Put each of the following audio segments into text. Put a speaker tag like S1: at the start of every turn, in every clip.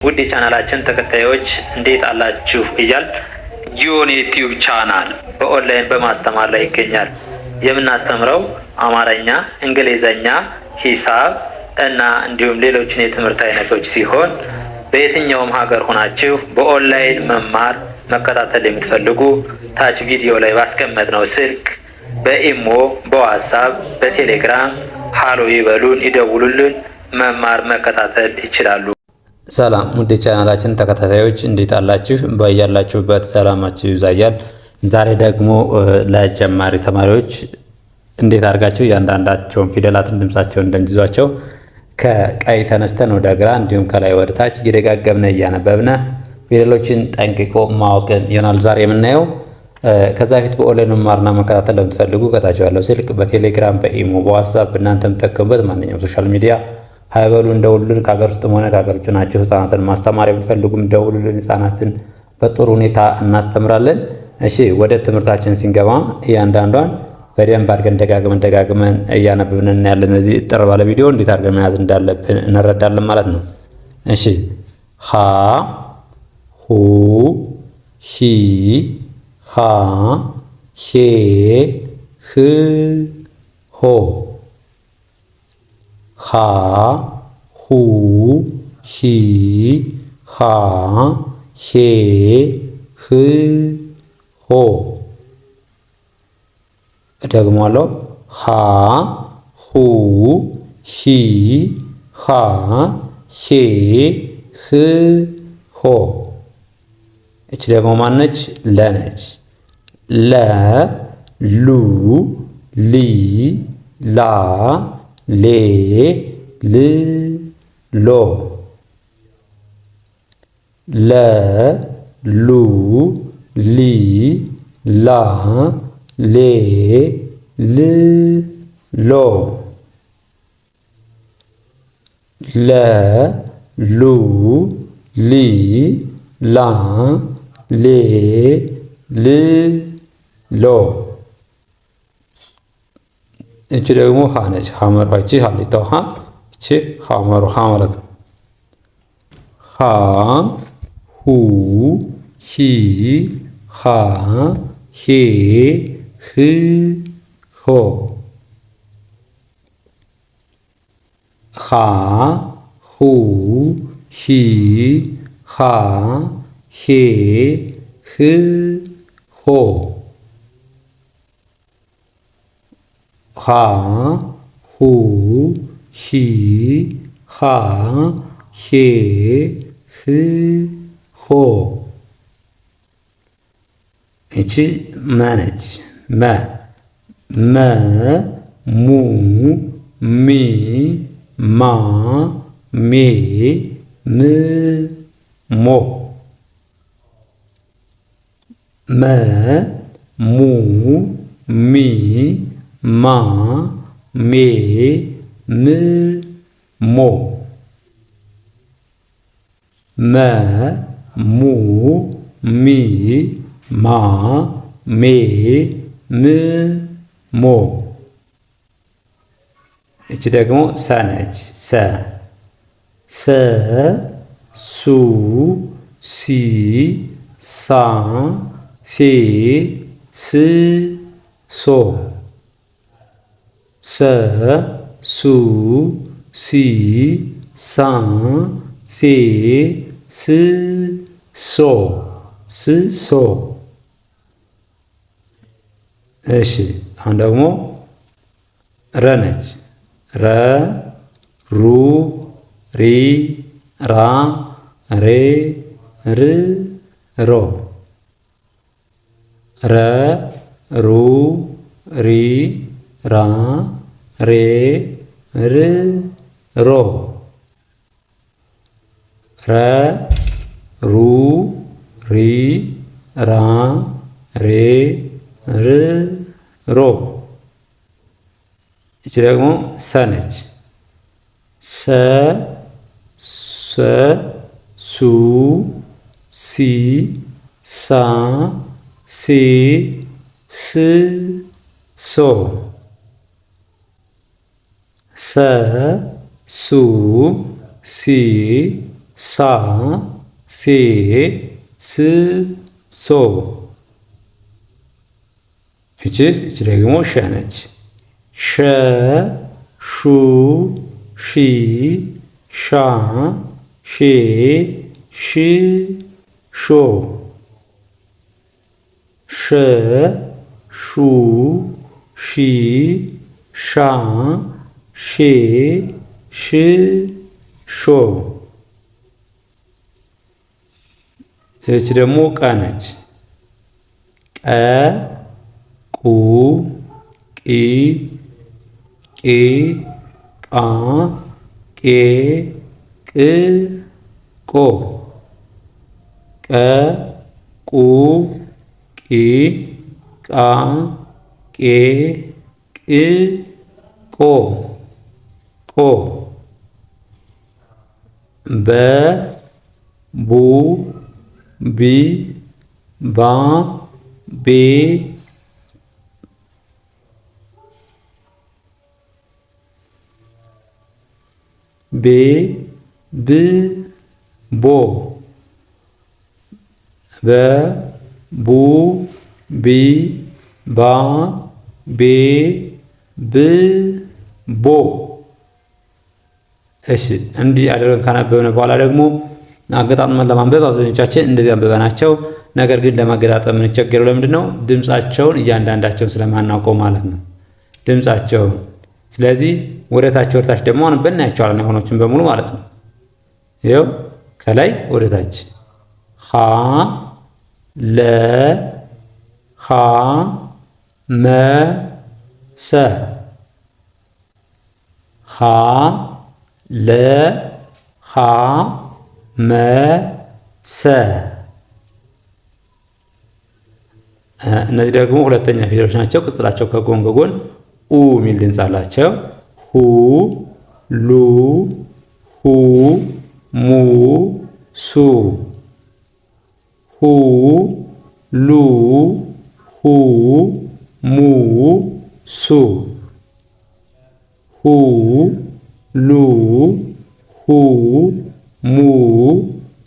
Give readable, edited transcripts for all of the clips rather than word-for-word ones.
S1: ውድ የቻናላችን ተከታዮች እንዴት አላችሁ እያል ጊዮን ዩቲዩብ ቻናል በኦንላይን በማስተማር ላይ ይገኛል። የምናስተምረው አማርኛ፣ እንግሊዘኛ፣ ሂሳብ እና እንዲሁም ሌሎችን የትምህርት አይነቶች ሲሆን በየትኛውም ሀገር ሆናችሁ በኦንላይን መማር መከታተል የምትፈልጉ ታች ቪዲዮ ላይ ባስቀመጥነው ስልክ በኢሞ፣ በዋትስአፕ፣ በቴሌግራም ሃሎ ይበሉን፣ ይደውሉልን፣ መማር መከታተል ይችላሉ።
S2: ሰላም ውድ ቻናላችን ተከታታዮች እንዴት አላችሁ? በያላችሁበት ሰላማችሁ ይብዛያል። ዛሬ ደግሞ ለጀማሪ ተማሪዎች እንዴት አድርጋችሁ እያንዳንዳቸውን ፊደላትን ድምጻቸውን እንደምትይዟቸው ከቀይ ተነስተን ወደ ግራ እንዲሁም ከላይ ወደ ታች እየደጋገምነ እያነበብነ ፊደሎችን ጠንቅቆ ማወቅን ይሆናል ዛሬ የምናየው። ከዛ በፊት በኦንላይን መማርና መከታተል ለምትፈልጉ ከታች ያለው ስልክ በቴሌግራም፣ በኢሞ፣ በዋትስአፕ እናንተ የምትጠቀሙበት ማንኛውም ሶሻል ሚዲያ ሀይበሉ እንደውሉልን። ከሀገር ውስጥም ሆነ ከሀገር ውጭ ናችሁ ህፃናትን ማስተማር የምትፈልጉም ደውሉልን። ህፃናትን በጥሩ ሁኔታ እናስተምራለን። እሺ ወደ ትምህርታችን ሲንገባ እያንዳንዷን በደንብ አድርገን ደጋግመን እያነበብን እናያለን። እዚህ ጥር ባለ ቪዲዮ እንዴት አድርገን መያዝ እንዳለብን እንረዳለን ማለት ነው። እሺ ሀ ሁ ሂ ሃ ሄ ህ ሆ ሃ ሁ ሂ ሃ ሄ ህ ሆ ደግሞአለው ሃ ሁ ሂ ሃ ሄ ህ ሆ። እች ደግሞ ማነች? ለነች። ለ ሉ ሊ ላ ሌ ል ሎ ለ ሉ ሊ ላ ሌ ል ሎ ለ ሉ ሊ ላ ሌ ል ሎ። እቺ ደግሞ ሀ ነች። ሀመሯ እቺ ሀሊታው ሀ እቺ ሀመሩ ሀ ማለት ነው። ሀ ሁ ሂ ሃ ሄ ህ ሆ ሃ ሁ ሂ ሃ ሄ ህ ሆ ሃ ሁ ሂ ሃ ሄ ህ ሆ። እቺ መ ነች። መ መ ሙ ሚ ማ ሜ ም ሞ መ ሙ ሚ ማ ሜ ም ሞ መ ሙ ሚ ማ ሜ ም ሞ። እቺ ደግሞ ሰ ነች። ሰ ሰ ሱ ሲ ሳ ሴ ስ ሶ ሰ ሱ ሲ ሳ ሴ ስ ሶ ስ ሶ። እሺ አሁን ደግሞ ረ ነች። ረ ሩ ሪ ራ ሬ ር ሮ ረ ሩ ሪ ራ ሬ ር ሮ ረ ሩ ሪ ራ ሬ ር ሮ። እቺ ደግሞ ሰ ነች። ሰ ሰ ሱ ሲ ሳ ሴ ስ ሶ ሰ ሱ ሲ ሳ ሴ ስ ሶ። እቺ ደግሞ ሸ ነች። ሸ ሹ ሺ ሻ ሼ ሽ ሾ። ሸ ሹ ሺ ሻ ሼ ሽ ሾ። ይህች ደግሞ ቀ ነች። ቀ ቁ ቂ ቄ ቃ ቄ ቅ ቆ። ቀ ቁ ቂ ቃ ቄ ቅ ቆ ቆ። በ ቡ ቢ ባ ቤ ቤ ብ ቦ። በ ቡ ቢ ባ ቤ ብ ቦ። እሺ እንዲህ አድርገን ካነበብን በኋላ ደግሞ አገጣጥመን ለማንበብ አብዛኞቻችን እንደዚህ አንብበናቸው፣ ነገር ግን ለማገጣጠም የምንቸገረው ለምንድን ነው? ድምፃቸውን እያንዳንዳቸውን ስለማናውቀው ማለት ነው፣ ድምፃቸውን። ስለዚህ ወደታች ወደታች ደግሞ አንበን እናያቸዋለን የሆኖችን በሙሉ ማለት ነው። ይኸው ከላይ ወደታች ሀ ለ ሀ መ ሰ ሀ ለ ሀ መ ሰ። እነዚህ ደግሞ ሁለተኛ ፊደሎች ናቸው። ቅጽላቸው ከጎን ከጎን ኡ የሚል ድምፅ አላቸው። ሁ ሉ ሁ ሙ ሱ። ሁ ሉ ሁ ሙ ሱ። ሁ ሉ ሁ ሙ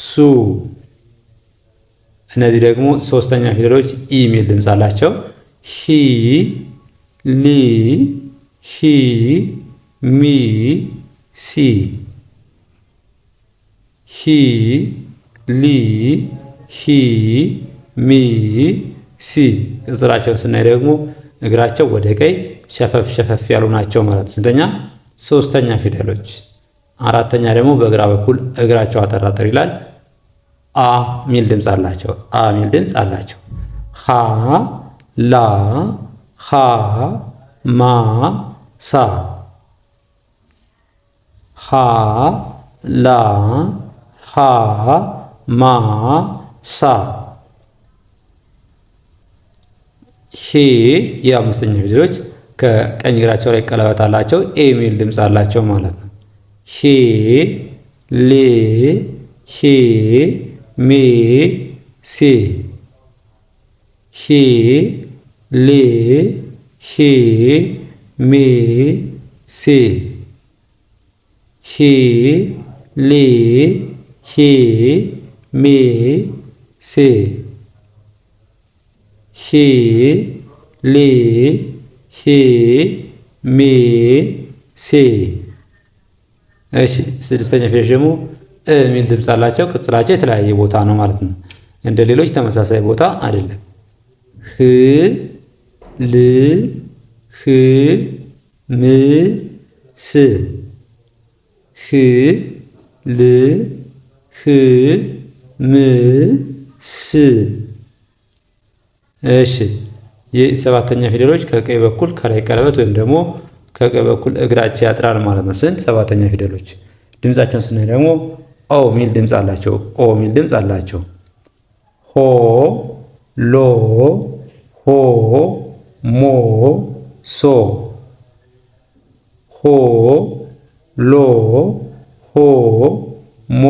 S2: ሱ። እነዚህ ደግሞ ሶስተኛ ፊደሎች ኢ የሚል ድምፅ አላቸው። ሂ ሊ ሂ ሚ ሲ። ሂ ሊ ሂ ሚ ሲ። ቅጽላቸውን ስናይ ደግሞ እግራቸው ወደ ቀኝ ሸፈፍ ሸፈፍ ያሉ ናቸው ማለት ነው። ስንተኛ? ሶስተኛ ፊደሎች። አራተኛ ደግሞ በግራ በኩል እግራቸው አጠራጠር ይላል። አ ሚል ድምፅ አላቸው። አ ሚል ድምፅ አላቸው። ሀ ላ ሀ ማ ሳ። ሀ ላ ሀ ማ ሳ። ሄ የአምስተኛ ፊደሎች ከቀኝ እግራቸው ላይ ቀለበት አላቸው። ኤ ሚል ድምፅ አላቸው ማለት ነው። ሄ ሌ ሄ ሜ ሴ። ሄ ሌ ሄ ሜ ሴ። ሄ ሌ ሄ ሜ ሴ። ሄ ሌ ሄ ሜ ሴ። እሺ ስድስተኛ ፊደሎች ደግሞ እ የሚል ድምፅ አላቸው። ቅጽላቸው የተለያየ ቦታ ነው ማለት ነው። እንደ ሌሎች ተመሳሳይ ቦታ አይደለም። ህ ል ህ ም ስ። ህ ል ህ ም ስ። እሺ የሰባተኛ ፊደሎች ከቀኝ በኩል ከላይ ቀለበት ወይም ደግሞ ከቀኝ በኩል እግራቸው ያጥራል ማለት ነው። ስንት? ሰባተኛ ፊደሎች። ድምፃቸውን ስናይ ደግሞ ኦ ሚል ድምፅ አላቸው። ኦ ሚል ድምፅ አላቸው። ሆ ሎ ሆ ሞ ሶ። ሆ ሎ ሆ ሞ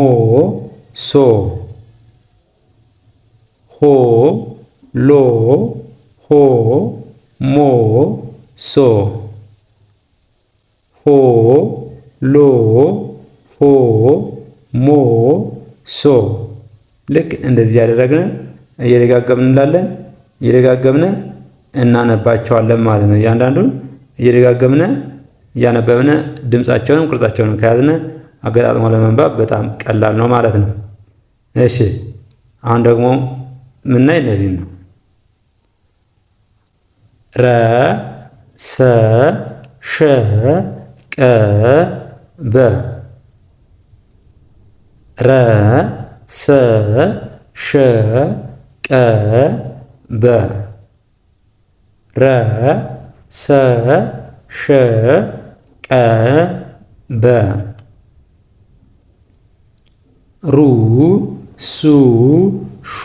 S2: ሶ። ሆ ሎ ሆ ሞ ሶ። ሆ ሎ ሆ ሞ ሶ። ልክ እንደዚህ ያደረግን እየደጋገምን እንላለን፣ እየደጋገምን እናነባቸዋለን ማለት ነው። እያንዳንዱን እየደጋገምን እያነበብን ድምፃቸውንም ቅርጻቸውንም ከያዝን አገጣጥሞ ለመንባብ በጣም ቀላል ነው ማለት ነው። እሺ አሁን ደግሞ ምናይ እነዚህ ነው። ረ ሰ ሸ ቀ በ። ረ ሰ ሸ ቀ በ። ረ ሰ ሸ ቀ በ። ሩ ሱ ሹ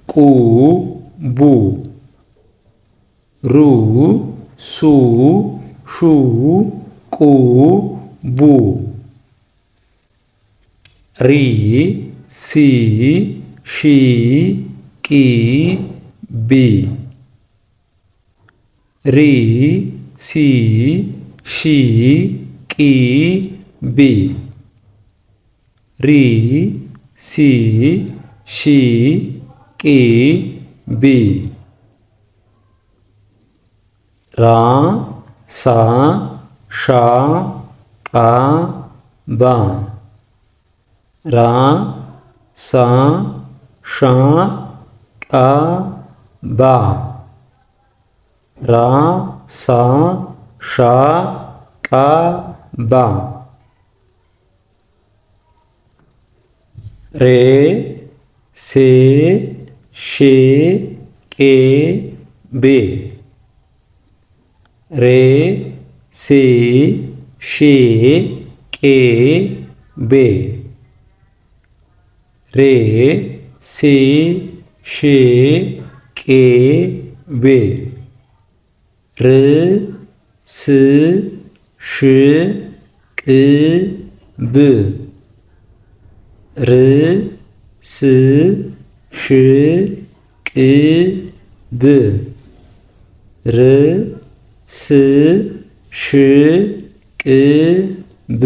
S2: ቁ ቡ። ሩ ሱ ሹ ቁ ቡ። ሪ ሲ ሺ ቂ ቢ። ሪ ሲ ሺ ቂ ቢ። ሪ ሲ ሺ ቂ ቢ። ራ ሳ ሻ ቃ ባ። ራ ሳ ሻ ቃ ባ። ራ ሳ ሻ ቃ ባ። ሬ ሴ ሼ ቄ ቤ። ሬ ሴ ሼ ቄ ቤ። ሬ ሴ ሼ ቄ ቤ። ር ስ ሽ ቅ ብ። ር ስ ሽ ቅ ብ። ር ስ ሽ ቅ ብ።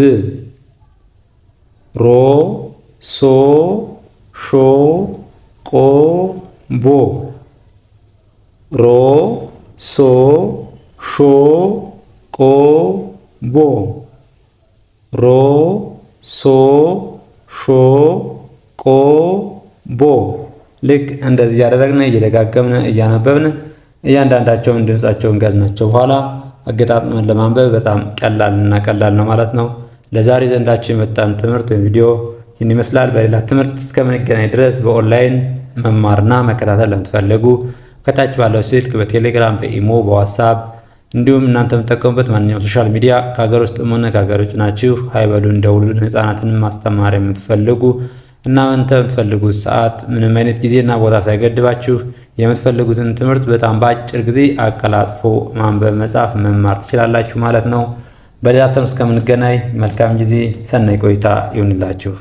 S2: ሮ ሶ ሾ ቆ ቦ። ሮ ሶ ሾ ቆ ቦ። ሮ ሶ ሾ ቆ ቦ። ልክ እንደዚህ ያደረግን እየደጋገምን እያነበብን እያንዳንዳቸውን ድምፃቸውን ጋዝናቸው በኋላ አገጣጥመን ለማንበብ በጣም ቀላል ነው ማለት ነው። ለዛሬ ዘንዳችሁ የመጣን ትምህርት ወይም ቪዲዮ ይህን ይመስላል። በሌላ ትምህርት እስከምንገናኝ ድረስ በኦንላይን መማርና መከታተል ለምትፈልጉ ከታች ባለው ስልክ በቴሌግራም፣ በኢሞ፣ በዋትስአፕ እንዲሁም እናንተ የምትጠቀሙበት ማንኛውም ሶሻል ሚዲያ ከሀገር ውስጥ ሆነ ከሀገር ውጭ ናችሁ ሀይበሉን ደውሉልን። ህፃናትን ማስተማር የምትፈልጉ እናንተ የምትፈልጉት ሰዓት ምንም አይነት ጊዜና ቦታ ሳይገድባችሁ የምትፈልጉትን ትምህርት በጣም በአጭር ጊዜ አቀላጥፎ ማንበብ፣ መጻፍ፣ መማር ትችላላችሁ ማለት ነው። በሌላ ትምህርት እስከምንገናኝ መልካም ጊዜ፣ ሰናይ ቆይታ ይሁንላችሁ።